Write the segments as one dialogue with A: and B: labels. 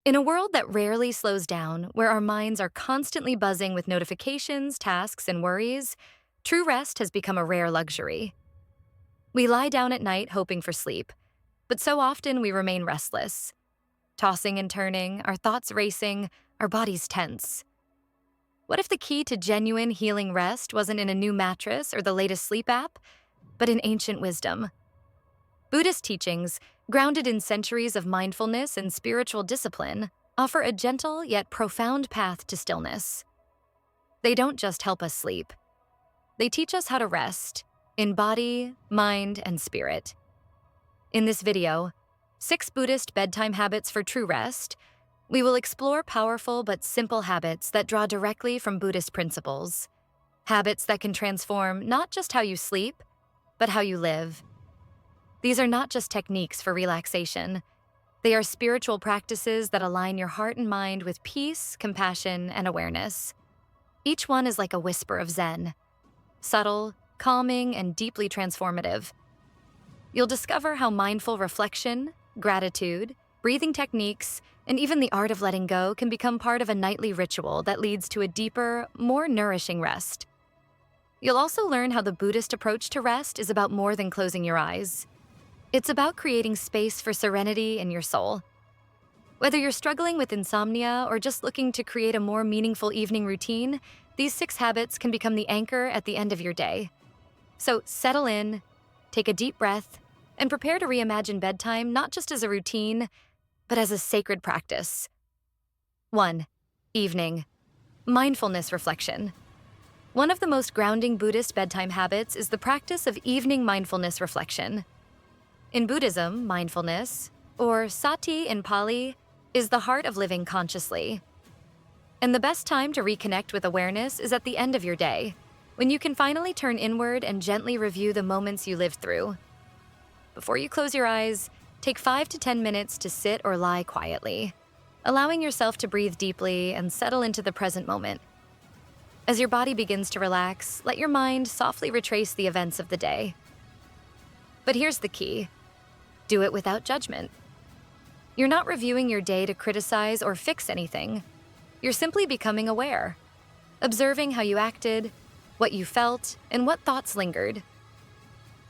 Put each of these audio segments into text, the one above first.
A: In a world that rarely slows down, where our minds are constantly buzzing with notifications, tasks, and worries, true rest has become a rare luxury. We lie down at night hoping for sleep, but so often we remain restless, tossing and turning, our thoughts racing, our bodies tense. What if the key to genuine healing rest wasn't in a new mattress or the latest sleep app, but in ancient wisdom? Buddhist teachings, grounded in centuries of mindfulness and spiritual discipline, offer a gentle yet profound path to stillness. They don't just help us sleep. They teach us how to rest in body, mind, and spirit. In this video, 6 Buddhist Bedtime Habits for True Rest, we will explore powerful but simple habits that draw directly from Buddhist principles. Habits that can transform not just how you sleep, but how you live. These are not just techniques for relaxation. They are spiritual practices that align your heart and mind with peace, compassion, and awareness. Each one is like a whisper of Zen, subtle, calming, and deeply transformative. You'll discover how mindful reflection, gratitude, breathing techniques, and even the art of letting go can become part of a nightly ritual that leads to a deeper, more nourishing rest. You'll also learn how the Buddhist approach to rest is about more than closing your eyes. It's about creating space for serenity in your soul. Whether you're struggling with insomnia or just looking to create a more meaningful evening routine, these 6 habits can become the anchor at the end of your day. So settle in, take a deep breath, and prepare to reimagine bedtime not just as a routine, but as a sacred practice. 1. Evening. Mindfulness reflection. One of the most grounding Buddhist bedtime habits is the practice of evening mindfulness reflection. In Buddhism, mindfulness, or sati in Pali, is the heart of living consciously. And the best time to reconnect with awareness is at the end of your day, when you can finally turn inward and gently review the moments you lived through. Before you close your eyes, take 5 to 10 minutes to sit or lie quietly, allowing yourself to breathe deeply and settle into the present moment. As your body begins to relax, let your mind softly retrace the events of the day. But here's the key. Do it without judgment. You're not reviewing your day to criticize or fix anything. You're simply becoming aware, observing how you acted, what you felt, and what thoughts lingered.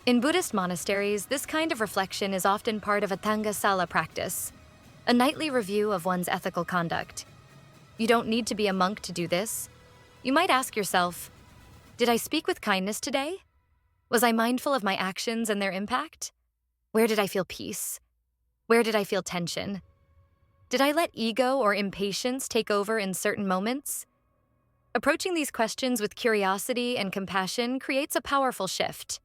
A: In Buddhist monasteries, this kind of reflection is often part of a Thangasala practice, a nightly review of one's ethical conduct. You don't need to be a monk to do this. You might ask yourself, did I speak with kindness today? Was I mindful of my actions and their impact? Where did I feel peace? Where did I feel tension? Did I let ego or impatience take over in certain moments? Approaching these questions with curiosity and compassion creates a powerful shift.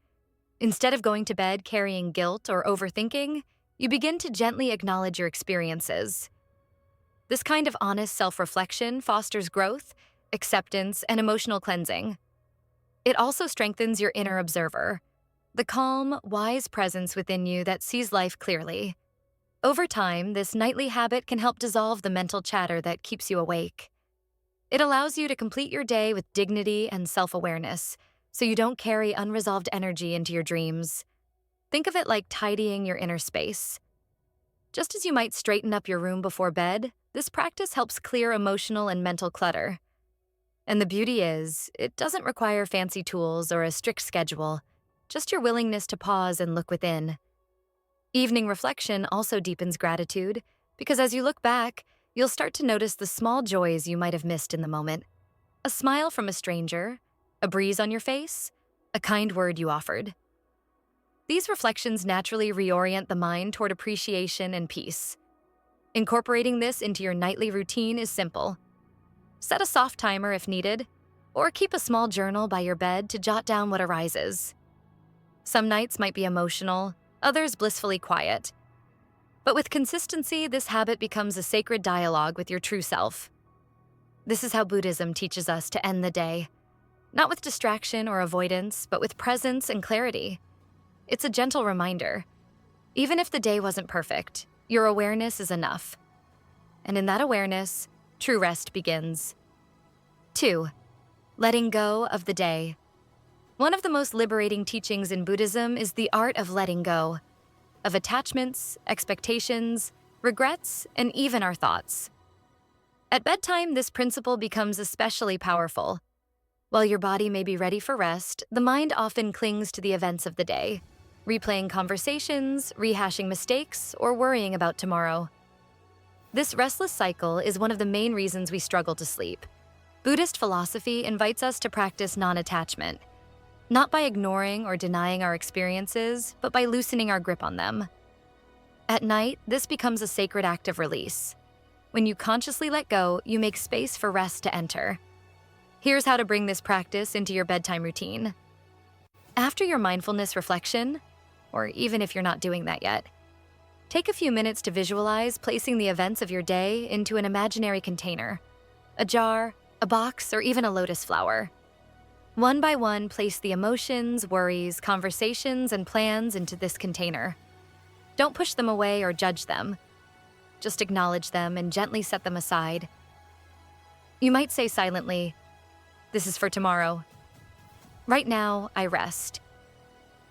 A: Instead of going to bed carrying guilt or overthinking, you begin to gently acknowledge your experiences. This kind of honest self-reflection fosters growth, acceptance, and emotional cleansing. It also strengthens your inner observer, the calm, wise presence within you that sees life clearly. Over time, this nightly habit can help dissolve the mental chatter that keeps you awake. It allows you to complete your day with dignity and self-awareness, so you don't carry unresolved energy into your dreams. Think of it like tidying your inner space. Just as you might straighten up your room before bed, this practice helps clear emotional and mental clutter. And the beauty is, it doesn't require fancy tools or a strict schedule, just your willingness to pause and look within. Evening reflection also deepens gratitude, because as you look back, you'll start to notice the small joys you might have missed in the moment. A smile from a stranger, a breeze on your face, a kind word you offered. These reflections naturally reorient the mind toward appreciation and peace. Incorporating this into your nightly routine is simple. Set a soft timer if needed, or keep a small journal by your bed to jot down what arises. Some nights might be emotional, others blissfully quiet. But with consistency, this habit becomes a sacred dialogue with your true self. This is how Buddhism teaches us to end the day, not with distraction or avoidance, but with presence and clarity. It's a gentle reminder. Even if the day wasn't perfect, your awareness is enough. And in that awareness, true rest begins. 2. Letting go of the day. One of the most liberating teachings in Buddhism is the art of letting go, of attachments, expectations, regrets, and even our thoughts. At bedtime, this principle becomes especially powerful. While your body may be ready for rest, the mind often clings to the events of the day, replaying conversations, rehashing mistakes, or worrying about tomorrow. This restless cycle is one of the main reasons we struggle to sleep. Buddhist philosophy invites us to practice non-attachment, not by ignoring or denying our experiences, but by loosening our grip on them. At night, this becomes a sacred act of release. When you consciously let go, you make space for rest to enter. Here's how to bring this practice into your bedtime routine. After your mindfulness reflection, or even if you're not doing that yet, take a few minutes to visualize placing the events of your day into an imaginary container, a jar, a box, or even a lotus flower. One by one, place the emotions, worries, conversations, and plans into this container. Don't push them away or judge them. Just acknowledge them and gently set them aside. You might say silently, "This is for tomorrow. Right now, I rest."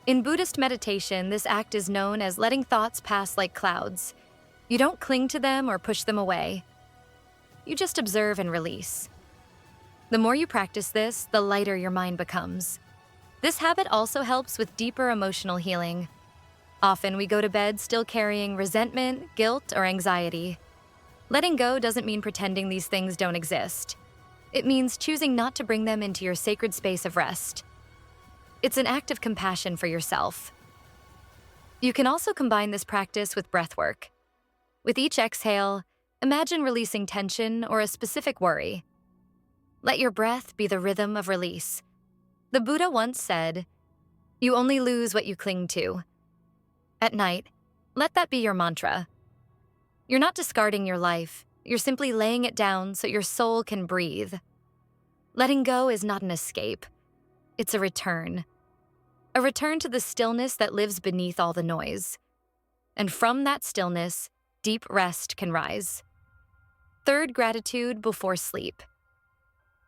A: In Buddhist meditation, this act is known as letting thoughts pass like clouds. You don't cling to them or push them away. You just observe and release. The more you practice this, the lighter your mind becomes. This habit also helps with deeper emotional healing. Often we go to bed still carrying resentment, guilt, or anxiety. Letting go doesn't mean pretending these things don't exist. It means choosing not to bring them into your sacred space of rest. It's an act of compassion for yourself. You can also combine this practice with breath work. With each exhale, imagine releasing tension or a specific worry. Let your breath be the rhythm of release. The Buddha once said, "You only lose what you cling to." At night, let that be your mantra. You're not discarding your life, you're simply laying it down so your soul can breathe. Letting go is not an escape, it's a return. A return to the stillness that lives beneath all the noise. And from that stillness, deep rest can rise. Third, gratitude before sleep.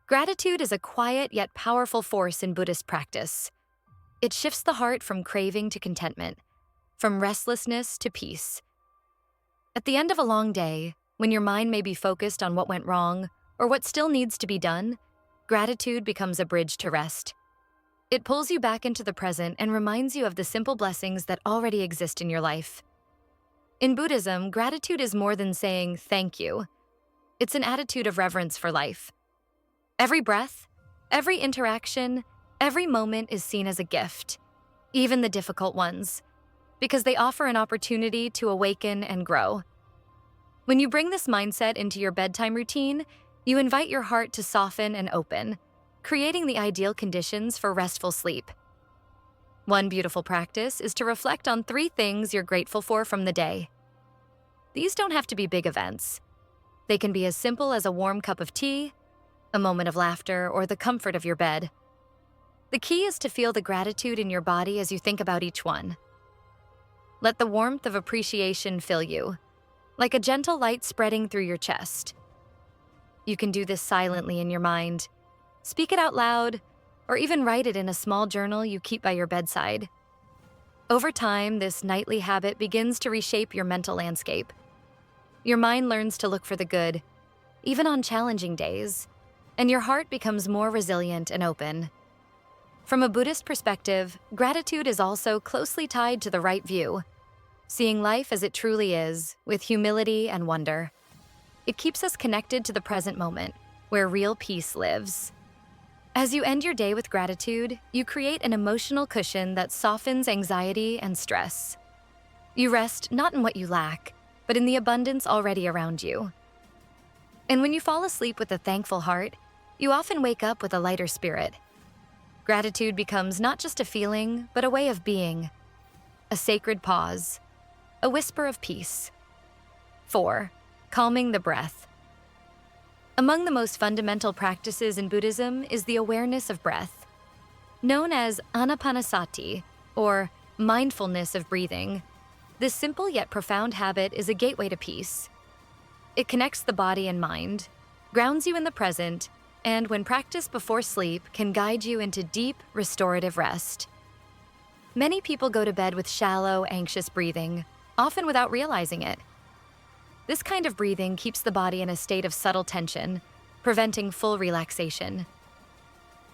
A: Gratitude is a quiet yet powerful force in Buddhist practice. It shifts the heart from craving to contentment, from restlessness to peace. At the end of a long day, when your mind may be focused on what went wrong or what still needs to be done, gratitude becomes a bridge to rest. It pulls you back into the present and reminds you of the simple blessings that already exist in your life. In Buddhism, gratitude is more than saying thank you. It's an attitude of reverence for life. Every breath, every interaction, every moment is seen as a gift, even the difficult ones, because they offer an opportunity to awaken and grow. When you bring this mindset into your bedtime routine, you invite your heart to soften and open, creating the ideal conditions for restful sleep. One beautiful practice is to reflect on 3 things you're grateful for from the day. These don't have to be big events. They can be as simple as a warm cup of tea, a moment of laughter, or the comfort of your bed. The key is to feel the gratitude in your body as you think about each one. Let the warmth of appreciation fill you, like a gentle light spreading through your chest. You can do this silently in your mind, speak it out loud, or even write it in a small journal you keep by your bedside. Over time, this nightly habit begins to reshape your mental landscape. Your mind learns to look for the good, even on challenging days, and your heart becomes more resilient and open. From a Buddhist perspective, gratitude is also closely tied to the right view, seeing life as it truly is, with humility and wonder. It keeps us connected to the present moment, where real peace lives. As you end your day with gratitude, you create an emotional cushion that softens anxiety and stress. You rest not in what you lack, but in the abundance already around you. And when you fall asleep with a thankful heart, you often wake up with a lighter spirit. Gratitude becomes not just a feeling, but a way of being, a sacred pause, a whisper of peace. 4. Calming the breath. Among the most fundamental practices in Buddhism is the awareness of breath. Known as anapanasati, or mindfulness of breathing, this simple yet profound habit is a gateway to peace. It connects the body and mind, grounds you in the present, and when practiced before sleep, can guide you into deep, restorative rest. Many people go to bed with shallow, anxious breathing, often without realizing it. This kind of breathing keeps the body in a state of subtle tension, preventing full relaxation.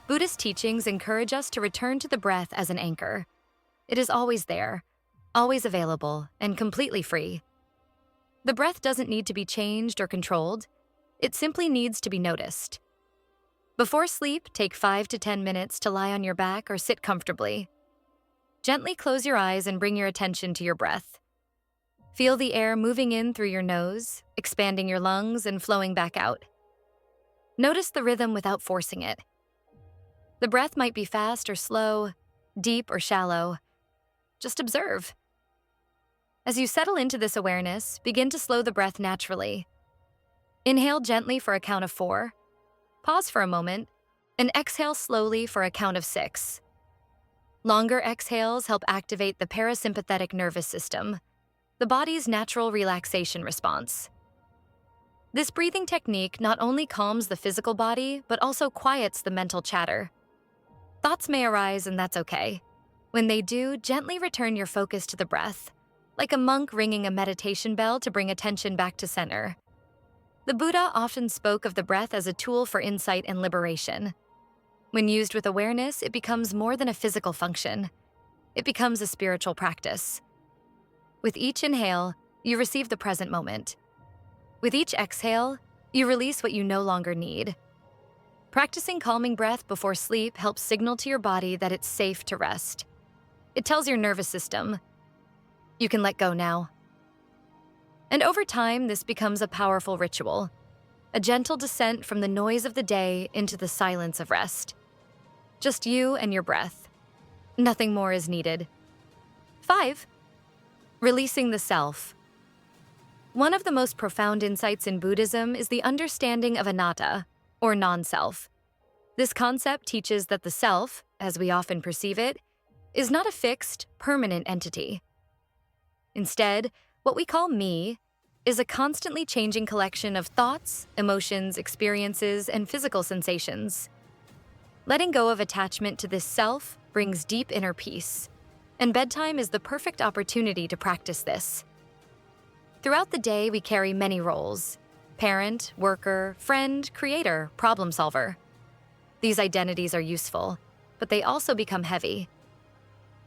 A: Buddhist teachings encourage us to return to the breath as an anchor. It is always there, always available, and completely free. The breath doesn't need to be changed or controlled. It simply needs to be noticed. Before sleep, take 5 to 10 minutes to lie on your back or sit comfortably. Gently close your eyes and bring your attention to your breath. Feel the air moving in through your nose, expanding your lungs and flowing back out. Notice the rhythm without forcing it. The breath might be fast or slow, deep or shallow. Just observe. As you settle into this awareness, begin to slow the breath naturally. Inhale gently for a count of 4. Pause for a moment, and exhale slowly for a count of 6. Longer exhales help activate the parasympathetic nervous system, the body's natural relaxation response. This breathing technique not only calms the physical body, but also quiets the mental chatter. Thoughts may arise, and that's okay. When they do, gently return your focus to the breath, like a monk ringing a meditation bell to bring attention back to center. The Buddha often spoke of the breath as a tool for insight and liberation. When used with awareness, it becomes more than a physical function. It becomes a spiritual practice. With each inhale, you receive the present moment. With each exhale, you release what you no longer need. Practicing calming breath before sleep helps signal to your body that it's safe to rest. It tells your nervous system, you can let go now. And over time, this becomes a powerful ritual, a gentle descent from the noise of the day into the silence of rest. Just you and your breath. Nothing more is needed. 5. Releasing the self. One of the most profound insights in Buddhism is the understanding of anatta, or non-self. This concept teaches that the self, as we often perceive it, is not a fixed, permanent entity. Instead, what we call me is a constantly changing collection of thoughts, emotions, experiences, and physical sensations. Letting go of attachment to this self brings deep inner peace, and bedtime is the perfect opportunity to practice this. Throughout the day, we carry many roles: parent, worker, friend, creator, problem solver. These identities are useful, but they also become heavy.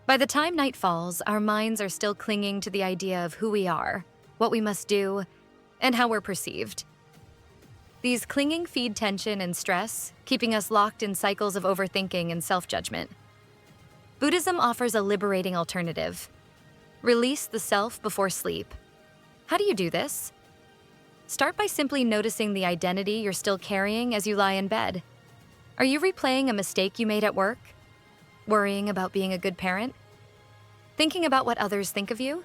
A: By the time night falls, our minds are still clinging to the idea of who we are, what we must do, and how we're perceived. These clinging feed tension and stress, keeping us locked in cycles of overthinking and self-judgment. Buddhism offers a liberating alternative. Release the self before sleep. How do you do this? Start by simply noticing the identity you're still carrying as you lie in bed. Are you replaying a mistake you made at work? Worrying about being a good parent? Thinking about what others think of you?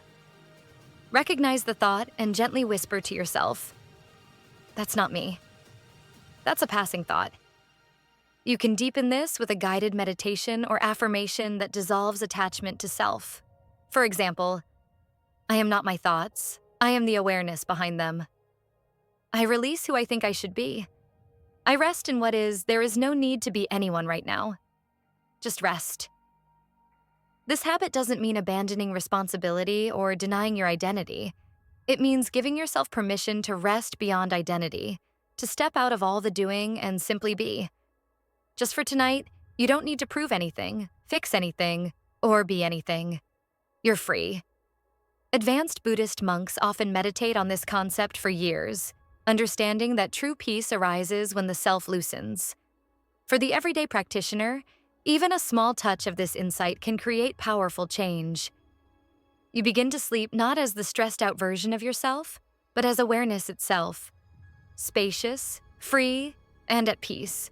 A: Recognize the thought and gently whisper to yourself, "That's not me." That's a passing thought. You can deepen this with a guided meditation or affirmation that dissolves attachment to self. For example, I am not my thoughts. I am the awareness behind them. I release who I think I should be. I rest in what is. There is no need to be anyone right now. Just rest. This habit doesn't mean abandoning responsibility or denying your identity. It means giving yourself permission to rest beyond identity, to step out of all the doing and simply be. Just for tonight, you don't need to prove anything, fix anything, or be anything. You're free. Advanced Buddhist monks often meditate on this concept for years, understanding that true peace arises when the self loosens. For the everyday practitioner, even a small touch of this insight can create powerful change. You begin to sleep not as the stressed-out version of yourself, but as awareness itself, spacious, free, and at peace.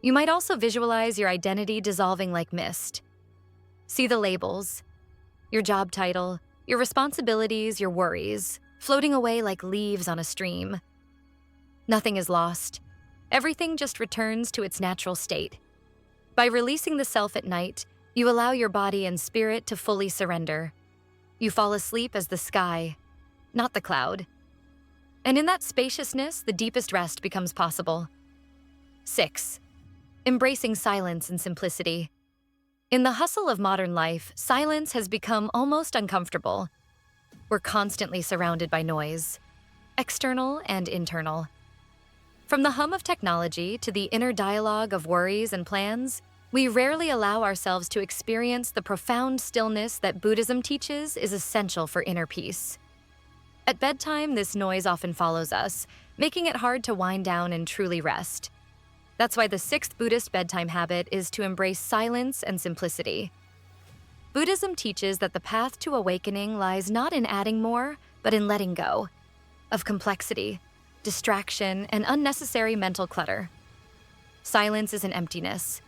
A: You might also visualize your identity dissolving like mist. See the labels, your job title, your responsibilities, your worries, floating away like leaves on a stream. Nothing is lost. Everything just returns to its natural state. By releasing the self at night, you allow your body and spirit to fully surrender. You fall asleep as the sky, not the cloud. And in that spaciousness, the deepest rest becomes possible. 6. Embracing silence and simplicity. In the hustle of modern life, silence has become almost uncomfortable. We're constantly surrounded by noise. external and internal. From the hum of technology to the inner dialogue of worries and plans, we rarely allow ourselves to experience the profound stillness that Buddhism teaches is essential for inner peace. At bedtime, this noise often follows us, making it hard to wind down and truly rest. That's why the sixth Buddhist bedtime habit is to embrace silence and simplicity. Buddhism teaches that the path to awakening lies not in adding more, but in letting go of complexity, distraction, and unnecessary mental clutter. Silence isn't emptiness,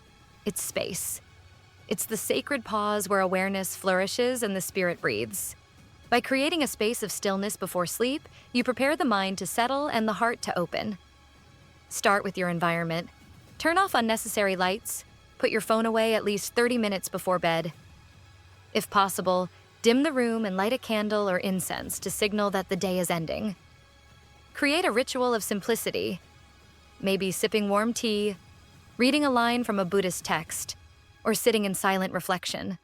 A: it's space. It's the sacred pause where awareness flourishes and the spirit breathes. By creating a space of stillness before sleep, you prepare the mind to settle and the heart to open. Start with your environment. Turn off unnecessary lights. Put your phone away at least 30 minutes before bed. If possible, dim the room and light a candle or incense to signal that the day is ending. Create a ritual of simplicity, maybe sipping warm tea, reading a line from a Buddhist text, or sitting in silent reflection.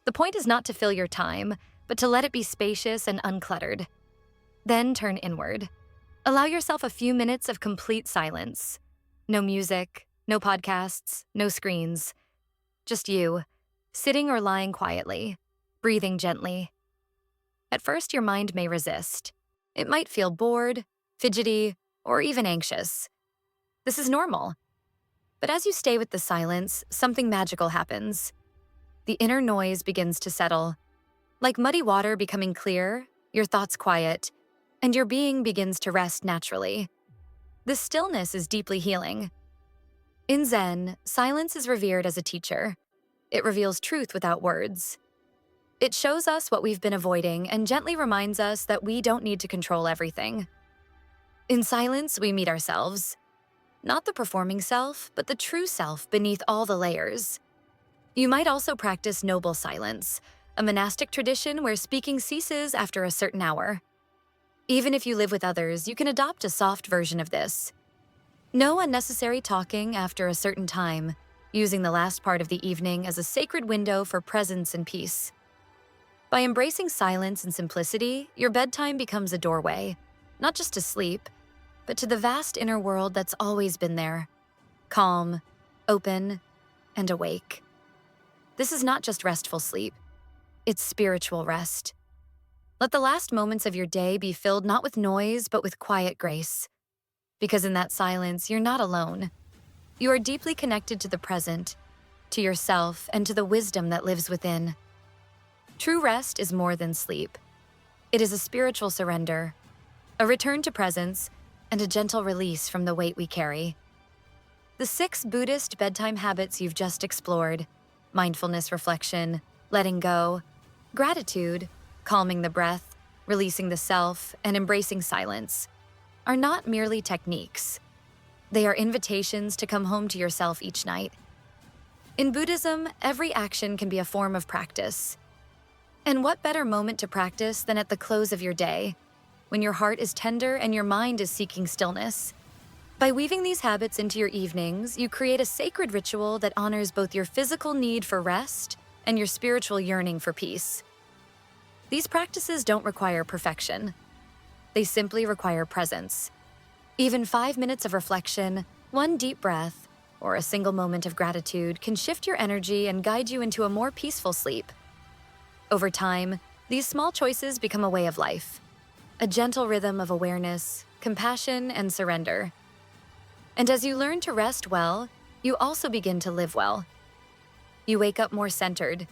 A: The point is not to fill your time, but to let it be spacious and uncluttered. Then turn inward. Allow yourself a few minutes of complete silence. No music, no podcasts, no screens. Just you, sitting or lying quietly, breathing gently. At first, your mind may resist. It might feel bored, fidgety, or even anxious. This is normal. But as you stay with the silence, something magical happens. The inner noise begins to settle. Like muddy water becoming clear, your thoughts quiet, and your being begins to rest naturally. This stillness is deeply healing. In Zen, silence is revered as a teacher. It reveals truth without words. It shows us what we've been avoiding and gently reminds us that we don't need to control everything. In silence, we meet ourselves. Not the performing self, but the true self beneath all the layers. You might also practice noble silence, a monastic tradition where speaking ceases after a certain hour. Even if you live with others, you can adopt a soft version of this. No unnecessary talking after a certain time, using the last part of the evening as a sacred window for presence and peace. By embracing silence and simplicity, your bedtime becomes a doorway, not just to sleep, but to the vast inner world that's always been there, calm, open, and awake. This is not just restful sleep, it's spiritual rest. Let the last moments of your day be filled not with noise, but with quiet grace. Because in that silence, you're not alone. You are deeply connected to the present, to yourself, and to the wisdom that lives within. True rest is more than sleep. It is a spiritual surrender, a return to presence, and a gentle release from the weight we carry. The 6 Buddhist bedtime habits you've just explored, mindfulness reflection, letting go, gratitude, calming the breath, releasing the self, and embracing silence, are not merely techniques. They are invitations to come home to yourself each night. In Buddhism, every action can be a form of practice. And what better moment to practice than at the close of your day, when your heart is tender and your mind is seeking stillness? By weaving these habits into your evenings, you create a sacred ritual that honors both your physical need for rest and your spiritual yearning for peace. These practices don't require perfection. They simply require presence. Even 5 minutes of reflection, one deep breath, or a single moment of gratitude can shift your energy and guide you into a more peaceful sleep. Over time, these small choices become a way of life, a gentle rhythm of awareness, compassion, and surrender. And as you learn to rest well, you also begin to live well. You wake up more centered.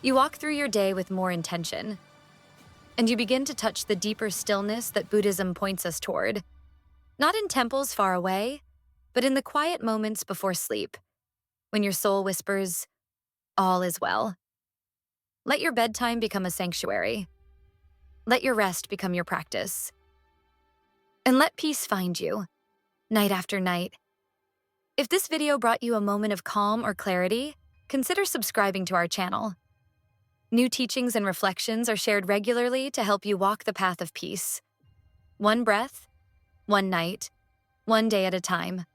A: You walk through your day with more intention. And you begin to touch the deeper stillness that Buddhism points us toward. Not in temples far away, but in the quiet moments before sleep, when your soul whispers, "All is well." Let your bedtime become a sanctuary. Let your rest become your practice. And let peace find you, night after night. If this video brought you a moment of calm or clarity, consider subscribing to our channel. New teachings and reflections are shared regularly to help you walk the path of peace. One breath, one night, one day at a time.